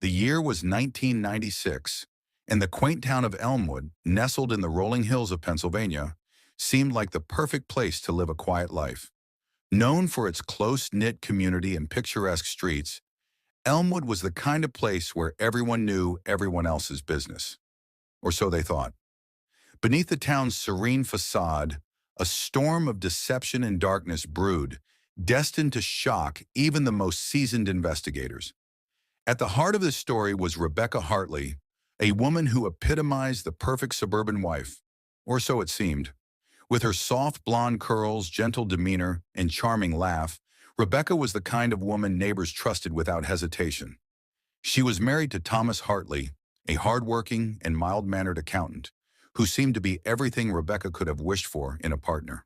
The year was 1996, and the quaint town of Elmwood, nestled in the rolling hills of Pennsylvania, seemed like the perfect place to live a quiet life. Known for its close-knit community and picturesque streets, Elmwood was the kind of place where everyone knew everyone else's business, or so they thought. Beneath the town's serene facade, a storm of deception and darkness brewed, destined to shock even the most seasoned investigators. At the heart of the story was Rebecca Hartley, a woman who epitomized the perfect suburban wife, or so it seemed. With her soft blonde curls, gentle demeanor, and charming laugh, Rebecca was the kind of woman neighbors trusted without hesitation. She was married to Thomas Hartley, a hardworking and mild-mannered accountant, who seemed to be everything Rebecca could have wished for in a partner.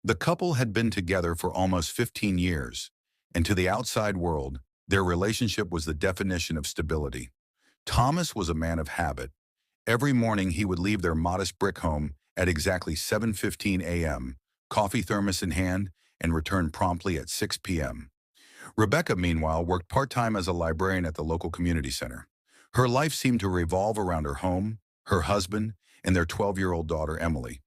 The couple had been together for almost 15 years, and to the outside world, their relationship was the definition of stability. Thomas was a man of habit. Every morning he would leave their modest brick home at exactly 7:15 a.m., coffee thermos in hand, and return promptly at 6 p.m. Rebecca, meanwhile, worked part-time as a librarian at the local community center. Her life seemed to revolve around her home, her husband, and their 12-year-old daughter, Emily.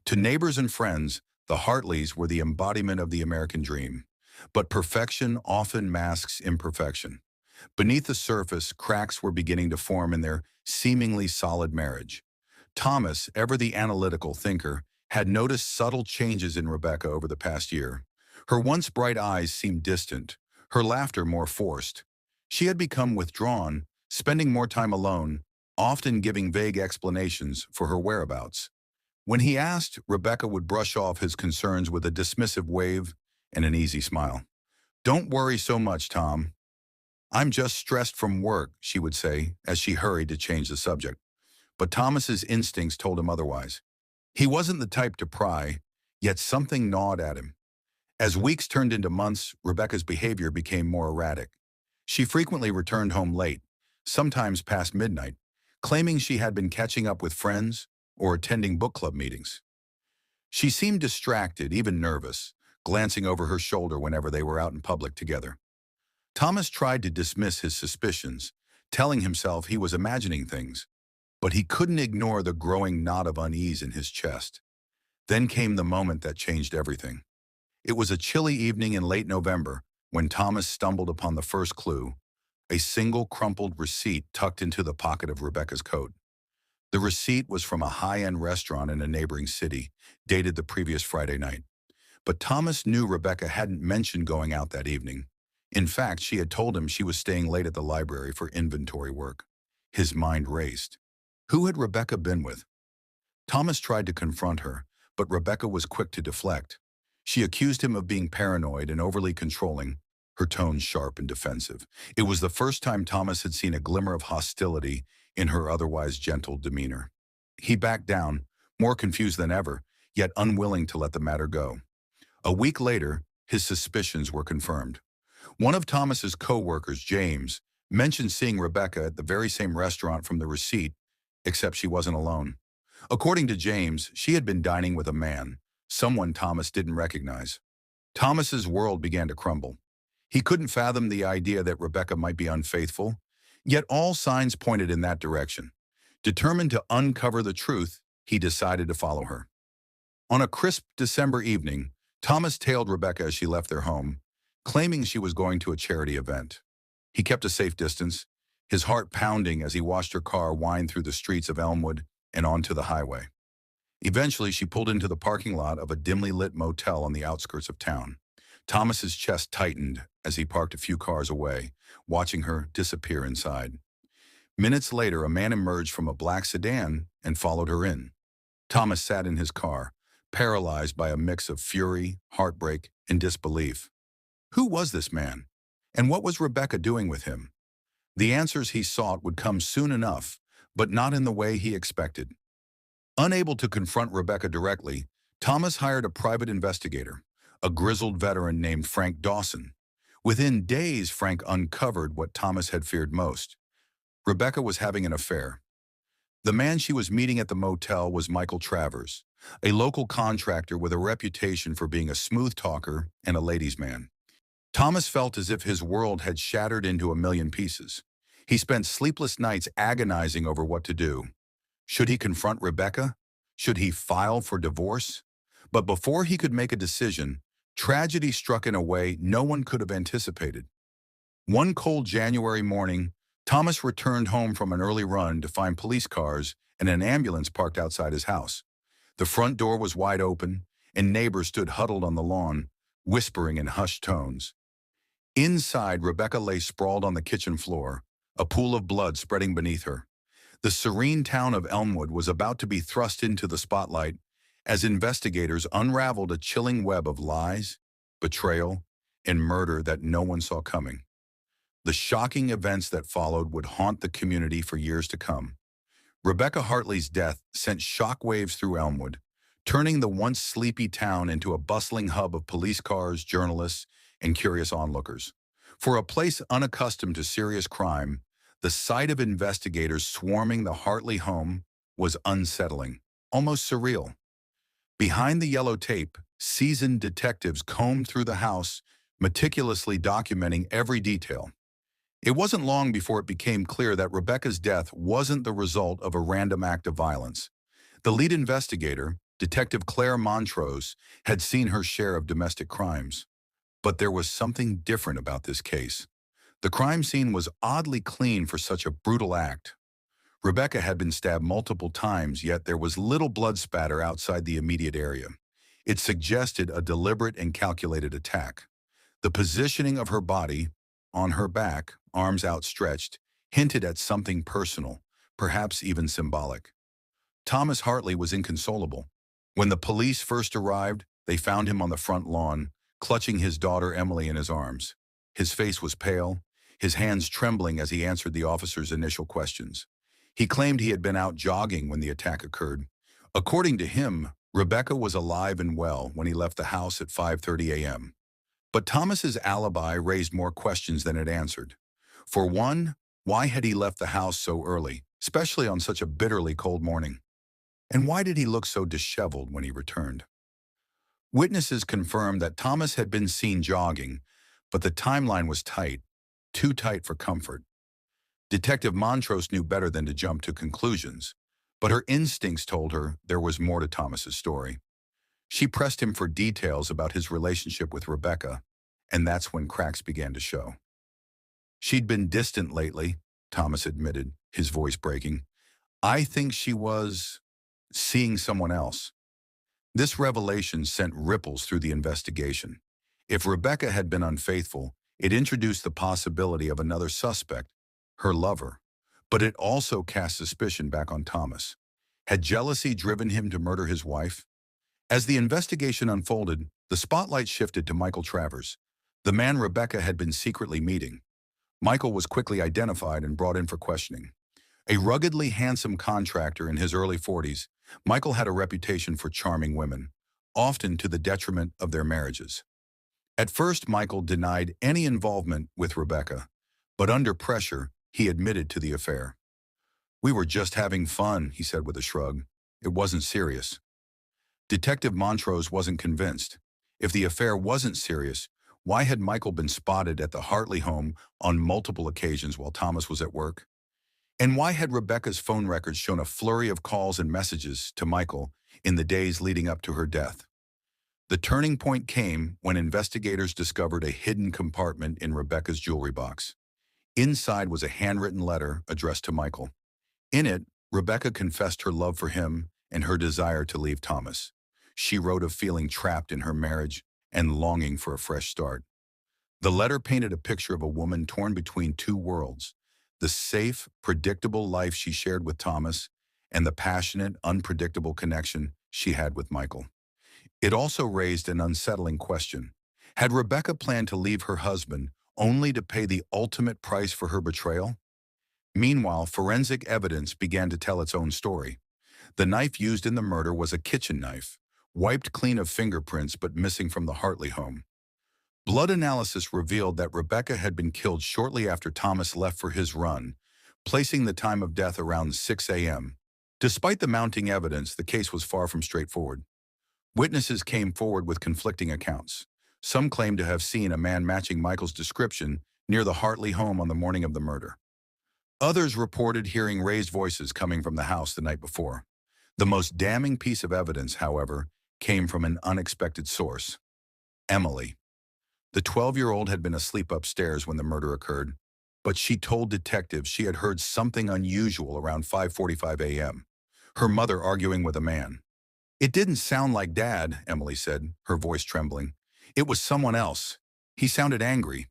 To neighbors and friends, the Hartleys were the embodiment of the American dream. But perfection often masks imperfection. Beneath the surface, cracks were beginning to form in their seemingly solid marriage. Thomas, ever the analytical thinker, had noticed subtle changes in Rebecca over the past year. Her once bright eyes seemed distant, her laughter more forced. She had become withdrawn, spending more time alone, often giving vague explanations for her whereabouts. When he asked, Rebecca would brush off his concerns with a dismissive wave and an easy smile. "Don't worry so much, Tom. I'm just stressed from work," she would say as she hurried to change the subject. But Thomas's instincts told him otherwise. He wasn't the type to pry, yet something gnawed at him. As weeks turned into months, Rebecca's behavior became more erratic. She frequently returned home late, sometimes past midnight, claiming she had been catching up with friends or attending book club meetings. She seemed distracted, even nervous, glancing over her shoulder whenever they were out in public together. Thomas tried to dismiss his suspicions, telling himself he was imagining things, but he couldn't ignore the growing knot of unease in his chest. Then came the moment that changed everything. It was a chilly evening in late November when Thomas stumbled upon the first clue, a single crumpled receipt tucked into the pocket of Rebecca's coat. The receipt was from a high-end restaurant in a neighboring city, dated the previous Friday night. But Thomas knew Rebecca hadn't mentioned going out that evening. In fact, she had told him she was staying late at the library for inventory work. His mind raced. Who had Rebecca been with? Thomas tried to confront her, but Rebecca was quick to deflect. She accused him of being paranoid and overly controlling, her tone sharp and defensive. It was the first time Thomas had seen a glimmer of hostility in her otherwise gentle demeanor. He backed down, more confused than ever, yet unwilling to let the matter go. A week later, his suspicions were confirmed. One of Thomas's co-workers, James, mentioned seeing Rebecca at the very same restaurant from the receipt, except she wasn't alone. According to James, she had been dining with a man, someone Thomas didn't recognize. Thomas's world began to crumble. He couldn't fathom the idea that Rebecca might be unfaithful, yet all signs pointed in that direction. Determined to uncover the truth, he decided to follow her. On a crisp December evening, Thomas tailed Rebecca as she left their home, claiming she was going to a charity event. He kept a safe distance, his heart pounding as he watched her car wind through the streets of Elmwood and onto the highway. Eventually, she pulled into the parking lot of a dimly lit motel on the outskirts of town. Thomas's chest tightened as he parked a few cars away, watching her disappear inside. Minutes later, a man emerged from a black sedan and followed her in. Thomas sat in his car, paralyzed by a mix of fury, heartbreak, and disbelief. Who was this man? And what was Rebecca doing with him? The answers he sought would come soon enough, but not in the way he expected. Unable to confront Rebecca directly, Thomas hired a private investigator, a grizzled veteran named Frank Dawson. Within days, Frank uncovered what Thomas had feared most. Rebecca was having an affair. The man she was meeting at the motel was Michael Travers, a local contractor with a reputation for being a smooth talker and a ladies' man. Thomas felt as if his world had shattered into a million pieces. He spent sleepless nights agonizing over what to do. Should he confront Rebecca? Should he file for divorce? But before he could make a decision, tragedy struck in a way no one could have anticipated. One cold January morning, Thomas returned home from an early run to find police cars and an ambulance parked outside his house. The front door was wide open, and neighbors stood huddled on the lawn, whispering in hushed tones. Inside, Rebecca lay sprawled on the kitchen floor, a pool of blood spreading beneath her. The serene town of Elmwood was about to be thrust into the spotlight as investigators unraveled a chilling web of lies, betrayal, and murder that no one saw coming. The shocking events that followed would haunt the community for years to come. Rebecca Hartley's death sent shockwaves through Elmwood, turning the once sleepy town into a bustling hub of police cars, journalists, and curious onlookers. For a place unaccustomed to serious crime, the sight of investigators swarming the Hartley home was unsettling, almost surreal. Behind the yellow tape, seasoned detectives combed through the house, meticulously documenting every detail. It wasn't long before it became clear that Rebecca's death wasn't the result of a random act of violence. The lead investigator, Detective Claire Montrose, had seen her share of domestic crimes. But there was something different about this case. The crime scene was oddly clean for such a brutal act. Rebecca had been stabbed multiple times, yet there was little blood spatter outside the immediate area. It suggested a deliberate and calculated attack. The positioning of her body, on her back, arms outstretched, hinted at something personal, perhaps even symbolic. Thomas Hartley was inconsolable. When the police first arrived, they found him on the front lawn, clutching his daughter Emily in his arms. His face was pale, his hands trembling as he answered the officer's initial questions. He claimed he had been out jogging when the attack occurred. According to him, Rebecca was alive and well when he left the house at 5:30 a.m. But Thomas's alibi raised more questions than it answered. For one, why had he left the house so early, especially on such a bitterly cold morning? And why did he look so disheveled when he returned? Witnesses confirmed that Thomas had been seen jogging, but the timeline was tight, too tight for comfort. Detective Montrose knew better than to jump to conclusions, but her instincts told her there was more to Thomas's story. She pressed him for details about his relationship with Rebecca, and that's when cracks began to show. She'd been distant lately, Thomas admitted, his voice breaking. I think she was seeing someone else. This revelation sent ripples through the investigation. If Rebecca had been unfaithful, it introduced the possibility of another suspect, her lover. But it also cast suspicion back on Thomas. Had jealousy driven him to murder his wife? As the investigation unfolded, the spotlight shifted to Michael Travers, the man Rebecca had been secretly meeting. Michael was quickly identified and brought in for questioning. A ruggedly handsome contractor in his early 40s, Michael had a reputation for charming women, often to the detriment of their marriages. At first, Michael denied any involvement with Rebecca, but under pressure, he admitted to the affair. We were just having fun, he said with a shrug. It wasn't serious. Detective Montrose wasn't convinced. If the affair wasn't serious, why had Michael been spotted at the Hartley home on multiple occasions while Thomas was at work? And why had Rebecca's phone records shown a flurry of calls and messages to Michael in the days leading up to her death? The turning point came when investigators discovered a hidden compartment in Rebecca's jewelry box. Inside was a handwritten letter addressed to Michael. In it, Rebecca confessed her love for him and her desire to leave Thomas. She wrote of feeling trapped in her marriage and longing for a fresh start. The letter painted a picture of a woman torn between two worlds: the safe, predictable life she shared with Thomas and the passionate, unpredictable connection she had with Michael. It also raised an unsettling question. Had Rebecca planned to leave her husband only to pay the ultimate price for her betrayal? Meanwhile, forensic evidence began to tell its own story. The knife used in the murder was a kitchen knife, wiped clean of fingerprints but missing from the Hartley home. Blood analysis revealed that Rebecca had been killed shortly after Thomas left for his run, placing the time of death around 6 a.m. Despite the mounting evidence, the case was far from straightforward. Witnesses came forward with conflicting accounts. Some claimed to have seen a man matching Michael's description near the Hartley home on the morning of the murder. Others reported hearing raised voices coming from the house the night before. The most damning piece of evidence, however, came from an unexpected source. Emily. The 12-year-old had been asleep upstairs when the murder occurred, but she told detectives she had heard something unusual around 5:45 a.m., her mother arguing with a man. "It didn't sound like Dad," Emily said, her voice trembling. "It was someone else. He sounded angry."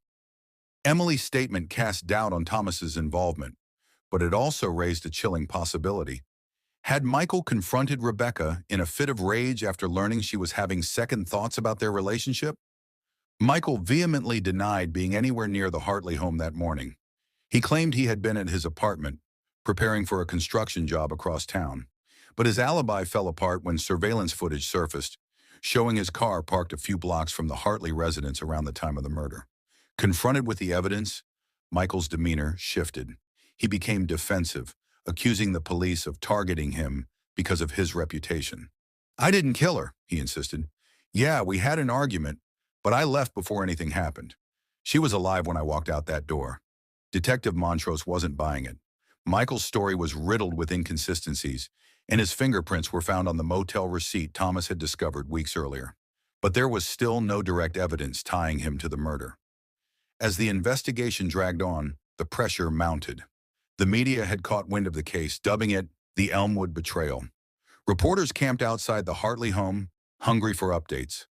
Emily's statement cast doubt on Thomas's involvement, but it also raised a chilling possibility. Had Michael confronted Rebecca in a fit of rage after learning she was having second thoughts about their relationship? Michael vehemently denied being anywhere near the Hartley home that morning. He claimed he had been at his apartment, preparing for a construction job across town. But his alibi fell apart when surveillance footage surfaced, showing his car parked a few blocks from the Hartley residence around the time of the murder. Confronted with the evidence, Michael's demeanor shifted. He became defensive, accusing the police of targeting him because of his reputation. "I didn't kill her," he insisted. "Yeah, we had an argument, but I left before anything happened. She was alive when I walked out that door." Detective Montrose wasn't buying it. Michael's story was riddled with inconsistencies, and his fingerprints were found on the motel receipt Thomas had discovered weeks earlier. But there was still no direct evidence tying him to the murder. As the investigation dragged on, the pressure mounted. The media had caught wind of the case, dubbing it the Elmwood betrayal. Reporters camped outside the Hartley home, hungry for updates.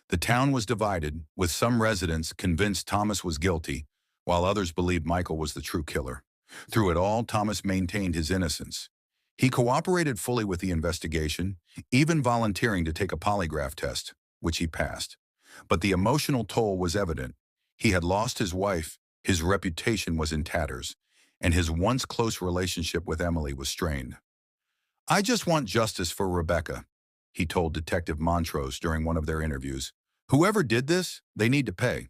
The town was divided, with some residents convinced Thomas was guilty, while others believed Michael was the true killer. Through it all, Thomas maintained his innocence. He cooperated fully with the investigation, even volunteering to take a polygraph test, which he passed. But the emotional toll was evident. He had lost his wife, his reputation was in tatters, and his once close relationship with Emily was strained. "I just want justice for Rebecca," he told Detective Montrose during one of their interviews. "Whoever did this, they need to pay."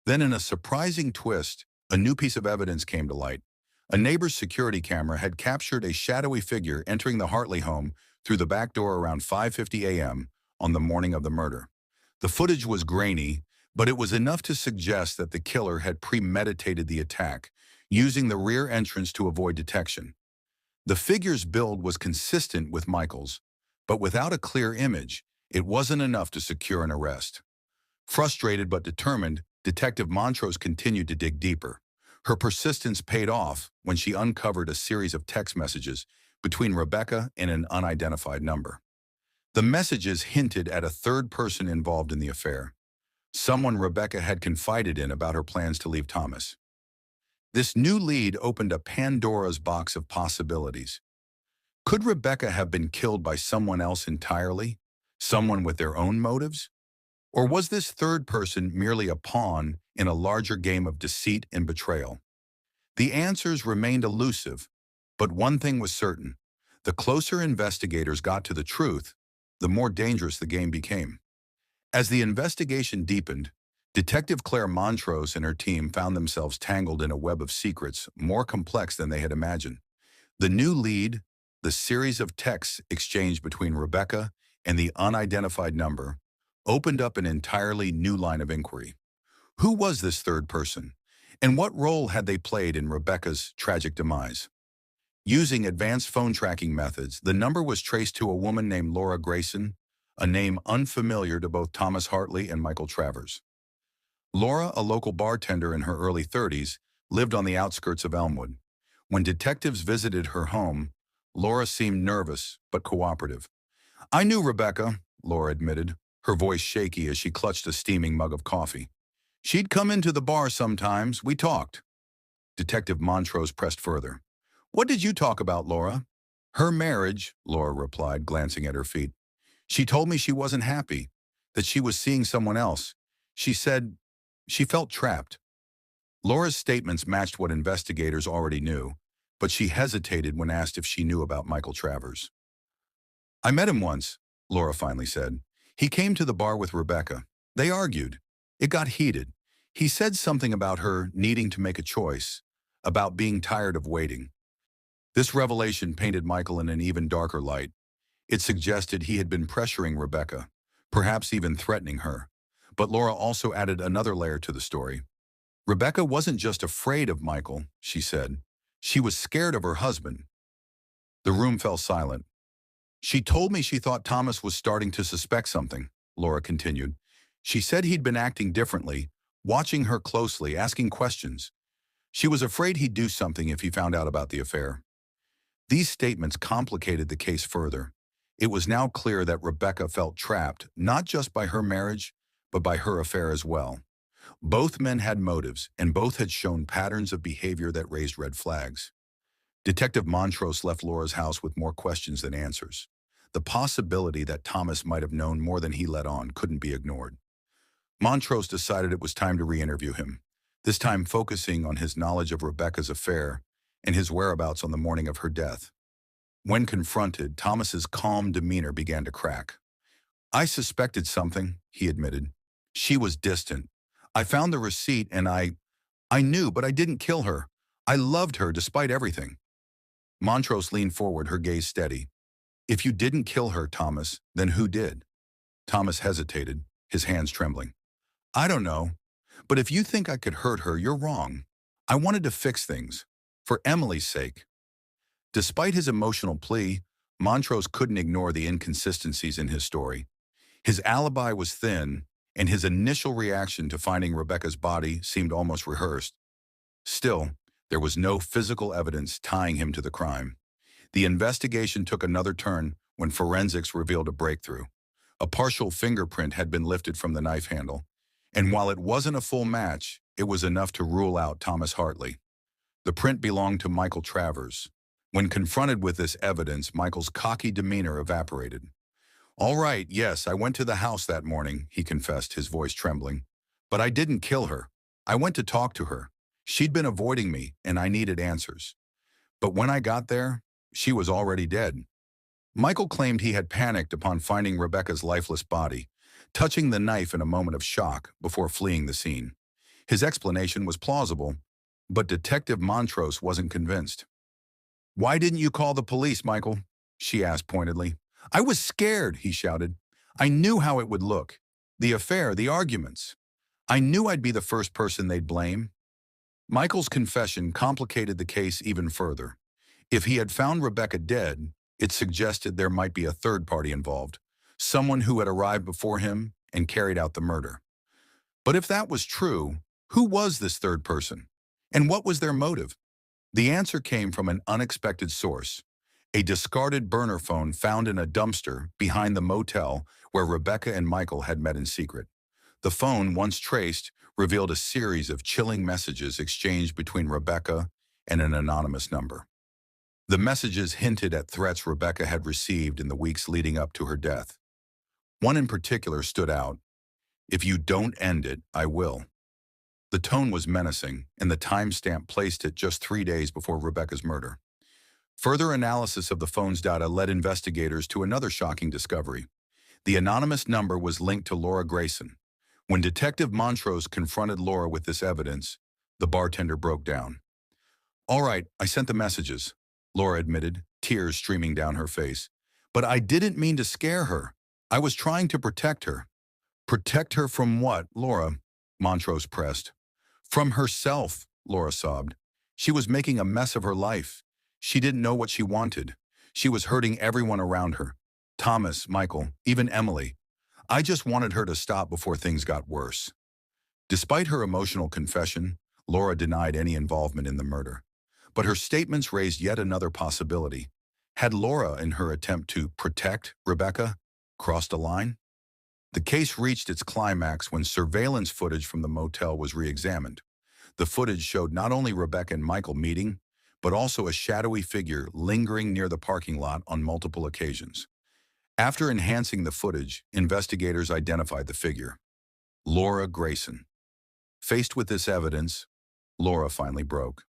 Then in a surprising twist, a new piece of evidence came to light. A neighbor's security camera had captured a shadowy figure entering the Hartley home through the back door around 5:50 a.m. on the morning of the murder. The footage was grainy, but it was enough to suggest that the killer had premeditated the attack, using the rear entrance to avoid detection. The figure's build was consistent with Michael's, but without a clear image, it wasn't enough to secure an arrest. Frustrated but determined, Detective Montrose continued to dig deeper. Her persistence paid off when she uncovered a series of text messages between Rebecca and an unidentified number. The messages hinted at a third person involved in the affair, someone Rebecca had confided in about her plans to leave Thomas. This new lead opened a Pandora's box of possibilities. Could Rebecca have been killed by someone else entirely? Someone with their own motives? Or was this third person merely a pawn in a larger game of deceit and betrayal? The answers remained elusive, but one thing was certain. The closer investigators got to the truth, the more dangerous the game became. As the investigation deepened, Detective Claire Montrose and her team found themselves tangled in a web of secrets more complex than they had imagined. The new lead, the series of texts exchanged between Rebecca and the unidentified number, opened up an entirely new line of inquiry. Who was this third person, and what role had they played in Rebecca's tragic demise? Using advanced phone tracking methods, the number was traced to a woman named Laura Grayson, a name unfamiliar to both Thomas Hartley and Michael Travers. Laura, a local bartender in her early 30s, lived on the outskirts of Elmwood. When detectives visited her home, Laura seemed nervous but cooperative. "I knew Rebecca," Laura admitted, her voice shaky as she clutched a steaming mug of coffee. "She'd come into the bar sometimes. We talked." Detective Montrose pressed further. "What did you talk about, Laura?" "Her marriage," Laura replied, glancing at her feet. "She told me she wasn't happy, that she was seeing someone else. She said she felt trapped." Laura's statements matched what investigators already knew, but she hesitated when asked if she knew about Michael Travers. "I met him once," Laura finally said. "He came to the bar with Rebecca. They argued. It got heated. He said something about her needing to make a choice, about being tired of waiting." This revelation painted Michael in an even darker light. It suggested he had been pressuring Rebecca, perhaps even threatening her. But Laura also added another layer to the story. Rebecca wasn't just afraid of Michael, she said. She was scared of her husband. The room fell silent. She told me she thought Thomas was starting to suspect something, Laura continued. She said he'd been acting differently, watching her closely, asking questions. She was afraid he'd do something if he found out about the affair. These statements complicated the case further. It was now clear that Rebecca felt trapped, not just by her marriage, but by her affair as well. Both men had motives, and both had shown patterns of behavior that raised red flags. Detective Montrose left Laura's house with more questions than answers. The possibility that Thomas might have known more than he let on couldn't be ignored. Montrose decided it was time to re-interview him, this time focusing on his knowledge of Rebecca's affair and his whereabouts on the morning of her death. When confronted, Thomas's calm demeanor began to crack. "I suspected something," he admitted. "She was distant. I found the receipt and I knew, but I didn't kill her. I loved her despite everything." Montrose leaned forward, her gaze steady. "If you didn't kill her, Thomas, then who did?" Thomas hesitated, his hands trembling. "I don't know. But if you think I could hurt her, you're wrong. I wanted to fix things. For Emily's sake." Despite his emotional plea, Montrose couldn't ignore the inconsistencies in his story. His alibi was thin, and his initial reaction to finding Rebecca's body seemed almost rehearsed. Still, there was no physical evidence tying him to the crime. The investigation took another turn when forensics revealed a breakthrough. A partial fingerprint had been lifted from the knife handle, and while it wasn't a full match, it was enough to rule out Thomas Hartley. The print belonged to Michael Travers. When confronted with this evidence, Michael's cocky demeanor evaporated. "All right, yes, I went to the house that morning," he confessed, his voice trembling. "But I didn't kill her. I went to talk to her. She'd been avoiding me, and I needed answers. But when I got there, she was already dead." Michael claimed he had panicked upon finding Rebecca's lifeless body, touching the knife in a moment of shock before fleeing the scene. His explanation was plausible, but Detective Montrose wasn't convinced. "Why didn't you call the police, Michael?" she asked pointedly. "I was scared," he shouted. "I knew how it would look. The affair, the arguments. I knew I'd be the first person they'd blame." Michael's confession complicated the case even further. If he had found Rebecca dead, it suggested there might be a third party involved, someone who had arrived before him and carried out the murder. But if that was true, who was this third person? And what was their motive? The answer came from an unexpected source: a discarded burner phone found in a dumpster behind the motel where Rebecca and Michael had met in secret. The phone, once traced, revealed a series of chilling messages exchanged between Rebecca and an anonymous number. The messages hinted at threats Rebecca had received in the weeks leading up to her death. One in particular stood out: "If you don't end it, I will." The tone was menacing, and the timestamp placed it just 3 days before Rebecca's murder. Further analysis of the phone's data led investigators to another shocking discovery. The anonymous number was linked to Laura Grayson. When Detective Montrose confronted Laura with this evidence, the bartender broke down. "All right, I sent the messages," Laura admitted, tears streaming down her face. "But I didn't mean to scare her. I was trying to protect her." "Protect her from what, Laura?" Montrose pressed. "From herself," Laura sobbed. "She was making a mess of her life. She didn't know what she wanted. She was hurting everyone around her. Thomas, Michael, even Emily. I just wanted her to stop before things got worse." Despite her emotional confession, Laura denied any involvement in the murder. But her statements raised yet another possibility. Had Laura, in her attempt to protect Rebecca, crossed a line? The case reached its climax when surveillance footage from the motel was re-examined. The footage showed not only Rebecca and Michael meeting, but also a shadowy figure lingering near the parking lot on multiple occasions. After enhancing the footage, investigators identified the figure: Laura Grayson. Faced with this evidence, Laura finally broke.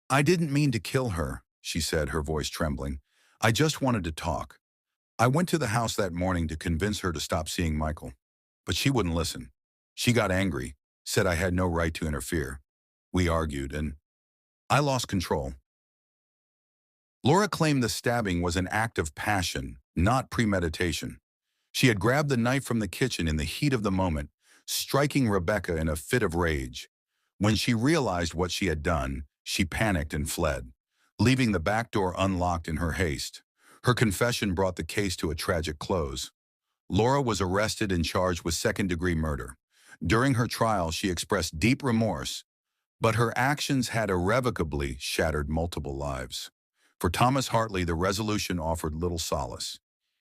"I didn't mean to kill her," she said, her voice trembling. "I just wanted to talk. I went to the house that morning to convince her to stop seeing Michael, but she wouldn't listen. She got angry, said I had no right to interfere. We argued, and I lost control." Laura claimed the stabbing was an act of passion, not premeditation. She had grabbed the knife from the kitchen in the heat of the moment, striking Rebecca in a fit of rage. When she realized what she had done, she panicked and fled, leaving the back door unlocked in her haste. Her confession brought the case to a tragic close. Laura was arrested and charged with second-degree murder. During her trial, she expressed deep remorse, but her actions had irrevocably shattered multiple lives. For Thomas Hartley, the resolution offered little solace.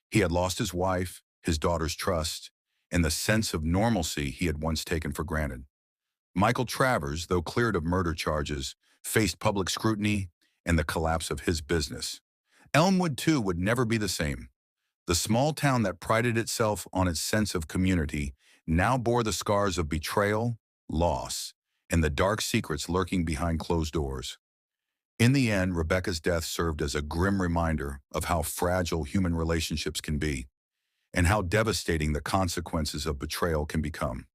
He had lost his wife, his daughter's trust, and the sense of normalcy he had once taken for granted. Michael Travers, though cleared of murder charges, faced public scrutiny and the collapse of his business. Elmwood, too, would never be the same. The small town that prided itself on its sense of community now bore the scars of betrayal, loss, and the dark secrets lurking behind closed doors. In the end, Rebecca's death served as a grim reminder of how fragile human relationships can be and how devastating the consequences of betrayal can become.